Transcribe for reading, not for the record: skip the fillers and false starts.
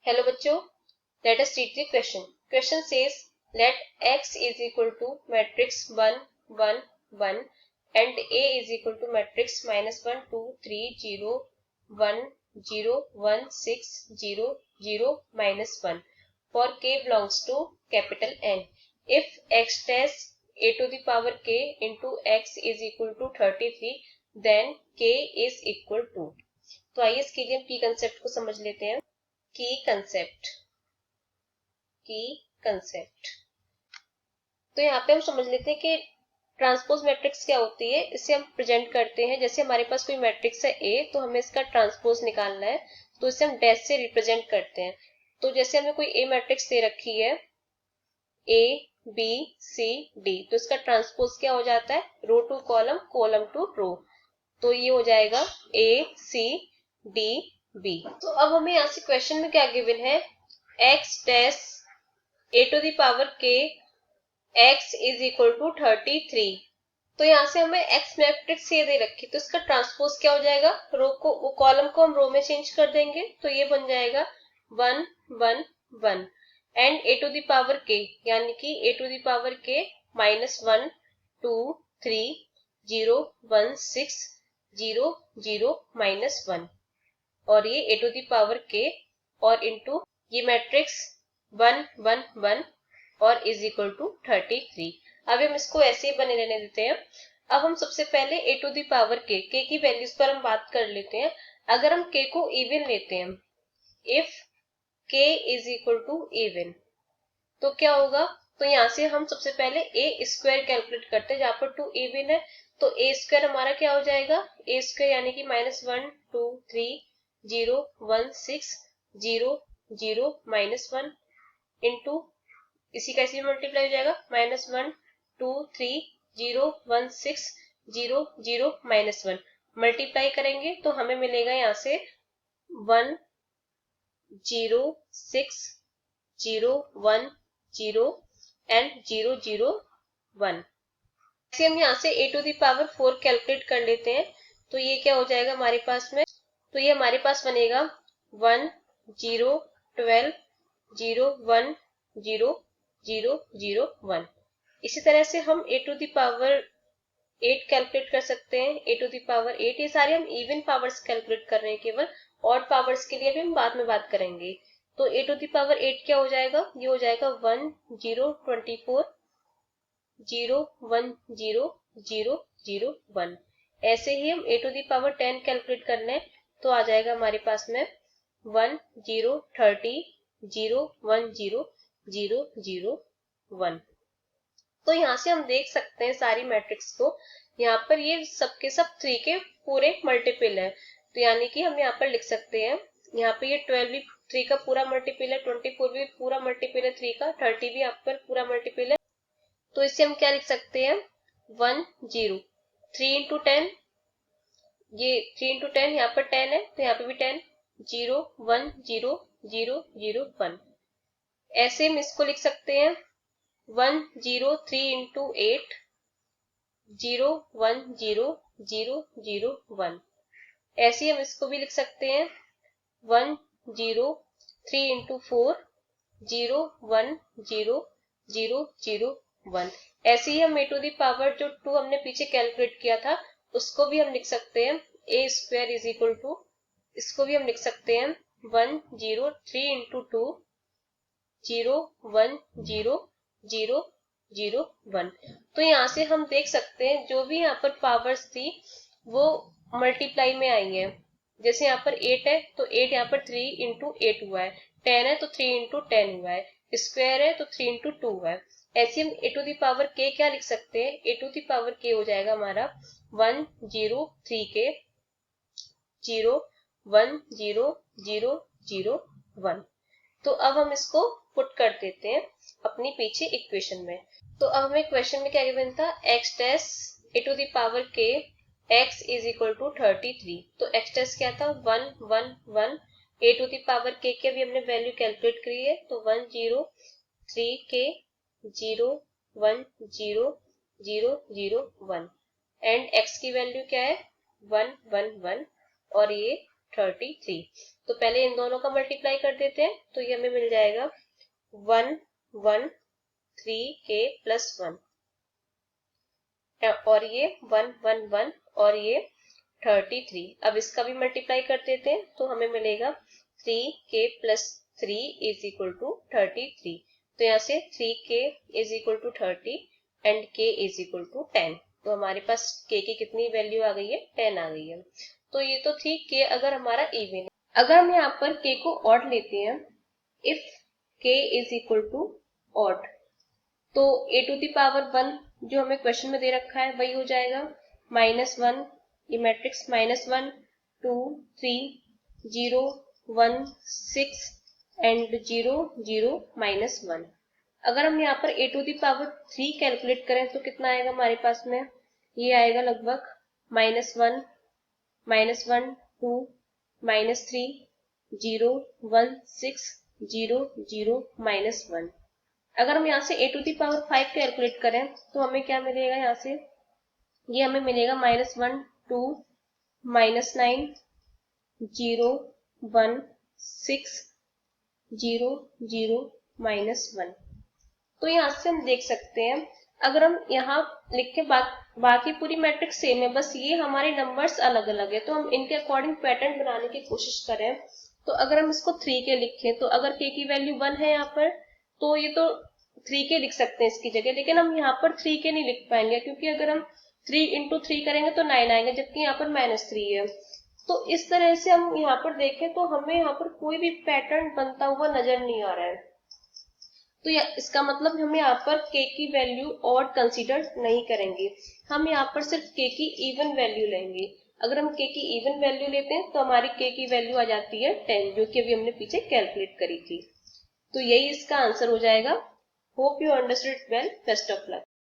Hello बच्चों, let us read the question. Question says let x is equal to matrix 1 1 1 and a is equal to matrix minus 1 2 3 0 1 0 1 6 0 0 minus 1 for k belongs to capital N. If x dash a to the power k into x is equal to 33 then k is equal to. तो आइए इसके लिए हम की concept को समझ लेते हैं. की कंसेप्ट तो यहाँ पे हम समझ लेते हैं कि ट्रांसपोज मैट्रिक्स क्या होती है. इसे हम प्रेजेंट करते हैं जैसे हमारे पास कोई मैट्रिक्स है ए, तो हमें इसका ट्रांसपोज निकालना है तो इसे हम डैश से रिप्रेजेंट करते हैं. तो जैसे हमें कोई ए मैट्रिक्स दे रखी है ए बी सी डी, तो इसका ट्रांसपोज क्या हो जाता है, रो टू कॉलम कॉलम टू रो. तो ये हो जाएगा ए सी डी बी. तो अब हमें यहाँ से क्वेश्चन में क्या गिवन है, x dash a to the power k x is equal to 33. तो यहाँ से हमें x मैट्रिक्स ये दे रखी, तो इसका ट्रांसपोज क्या हो जाएगा, रो को कॉलम को हम रो में चेंज कर देंगे तो ये बन जाएगा 1 1 1 and a to the power k यानी कि a to the power k minus 1 2 3 0 1 6 0 0 minus 1 और ये a to the power k और इनटू ये मैट्रिक्स 1 1 1 और इज इक्वल टू 33. अब हम इसको ऐसे ही बने रहने देते हैं. अब हम सबसे पहले a to the power k की वैल्यूज पर हम बात कर लेते हैं. अगर हम k को इवन लेते हैं, if k is equal to even, तो क्या होगा, तो यहाँ से हम सबसे पहले a स्क्वायर कैलकुलेट करते हैं जहां पर 2 इवन है. तो a स्क्वायर हमारा क्या हो जाएगा, a स्क्वायर यानी कि माइनस 1 2 3 0 1 6 0 0 माइनस 1 इंटू इसी का इसी में मल्टीप्लाई हो जाएगा माइनस 1 2 3 0 1 6 0 0 माइनस 1 मल्टीप्लाई करेंगे तो हमें मिलेगा यहाँ से 1 0 6 0 1 0 एंड 0 0 1. ऐसे हम यहाँ से a to the power 4 calculate कर लेते हैं. तो ये क्या हो जाएगा हमारे पास में, तो ये हमारे पास बनेगा 1 0 12 0 1 0 0 0 1. इसी तरह से हम a to the power 8 calculate कर सकते हैं. a टू द पावर 8, ये सारे हम इवन पावर्स कैलकुलेट कर रहे हैं, केवल ऑड पावर्स के लिए भी हम बाद में बात करेंगे. तो a टू द पावर 8 क्या हो जाएगा, ये हो जाएगा 1 0 24 0 1 0 0 0 1. ऐसे ही हम a to the power 10 calculate करना है तो आ जाएगा हमारे पास में 1 0 30 0 1 0 0 0 1. तो यहाँ से हम देख सकते हैं सारी मैट्रिक्स को, यहाँ पर ये सबके सब 3 के पूरे मल्टीपल है. तो यानी कि हम यहाँ पर लिख सकते हैं, यहाँ पे ये 12 भी 3 का पूरा मल्टीपल है, 24 भी पूरा मल्टीपल है 3 का, 30 भी यहाँ पर पूरा मल्टीपल है. तो इसे हम क्या लिख सकते हैं 1 0 3 इंटू 10, ये 3 इंटू 10 यहाँ पर 10 है तो यहाँ पे भी 10 0 1 0 0 0 1. ऐसे हम इसको लिख सकते हैं 1 0 3 इंटू 8 0 1 0 0 0 1. ऐसे हम इसको भी लिख सकते हैं 1 0 3 इंटू 4 0 1 0 0 0 1. ऐसे ही हम a टू द पावर जो 2 हमने पीछे कैलकुलेट किया था उसको भी हम लिख सकते हैं a square is equal to, इसको भी हम लिख सकते हैं 1 0 3 इंटू 2 0 1 0 0 0 1. तो यहाँ से हम देख सकते हैं जो भी यहाँ पर पावर्स थी वो मल्टीप्लाई में आई है. जैसे यहाँ पर 8 है तो 8 यहाँ पर 3 इंटू 8 हुआ है, 10 है तो 3 इंटू 10 हुआ है, स्क्वायर है तो 3 इंटू 2 हुआ है. ऐसे हम a to the power k क्या लिख सकते हैं, a to the power k हो जाएगा हमारा 1 0 3 k 0 1 0 0 0 1. तो अब हम इसको पुट कर देते हैं अपनी पीछे इक्वेशन में. तो अब हमें क्वेश्चन में क्या गिवन था, x dash a to the power k x is equal to 33. तो x डैश क्या था 1 1 1, a to the power k की अभी हमने वैल्यू कैलकुलेट करी है तो 1 0 3 k 0 1 0 0 0 1 एंड x की वैल्यू क्या है 1 1 1 और ये 33। तो पहले इन दोनों का मल्टीप्लाई कर देते हैं, तो ये हमें मिल जाएगा 113k प्लस 1, और ये 111 और ये 33। अब इसका भी मल्टीप्लाई कर देते हैं, तो हमें मिलेगा 3k plus 3 is equal to 33। तो यहाँ से 3k is equal to 30 and k is equal to 10। तो हमारे पास k की कितनी वैल्यू आ गई है, 10 आ गई है। तो ये तो थी k अगर हमारा इवन है। अगर हम यहाँ पर k को ऑड लेते हैं, if k is equal to odd, तो a टू द पावर 1 जो हमें क्वेश्चन में दे रखा है वही हो जाएगा -1, ये मैट्रिक्स -1 2 3 0 1 6 एंड 0 0 -1। अगर हम यहाँ पर a to the power 3 calculate करें तो कितना आएगा हमारे पास में, ये आएगा लगभग -1 -1 2 -3 0 1 6 0 0 -1। अगर हम यहाँ से a to the power 5 calculate करें तो हमें क्या मिलेगा, यहाँ से ये हमें मिलेगा -1 2 -9 0 1 6 0 0 -1। तो यहाँ से हम देख सकते हैं, अगर हम यहाँ लिख के बाकी पूरी मैट्रिक्स सेम है, बस ये हमारे नंबर्स अलग अलग है, तो हम इनके अकॉर्डिंग पैटर्न बनाने की कोशिश करें। तो अगर हम इसको 3k लिखें, तो अगर k की वैल्यू 1 है यहाँ पर, तो ये तो 3k लिख सकते हैं इसकी जगह, लेकिन हम यहाँ पर 3k नहीं लिख पाएंगे, क्योंकि अगर हम 3 इंटू 3 करेंगे तो 9 आएंगे, जबकि यहाँ पर -3 है। तो इस तरह से हम यहाँ पर देखें तो हमें यहाँ पर कोई भी पैटर्न बनता हुआ नजर नहीं आ रहा है। तो इसका मतलब हम यहाँ पर k की वैल्यू ऑड कंसीडर नहीं करेंगे, हम यहाँ पर सिर्फ k की इवन वैल्यू लेंगे। अगर हम k की इवन वैल्यू लेते हैं तो हमारी k की वैल्यू आ जाती है 10, जो कि अभी हमने पीछे कैलकुलेट करी थी। तो यही इसका आंसर हो जाएगा। Hope you understood well, best of luck.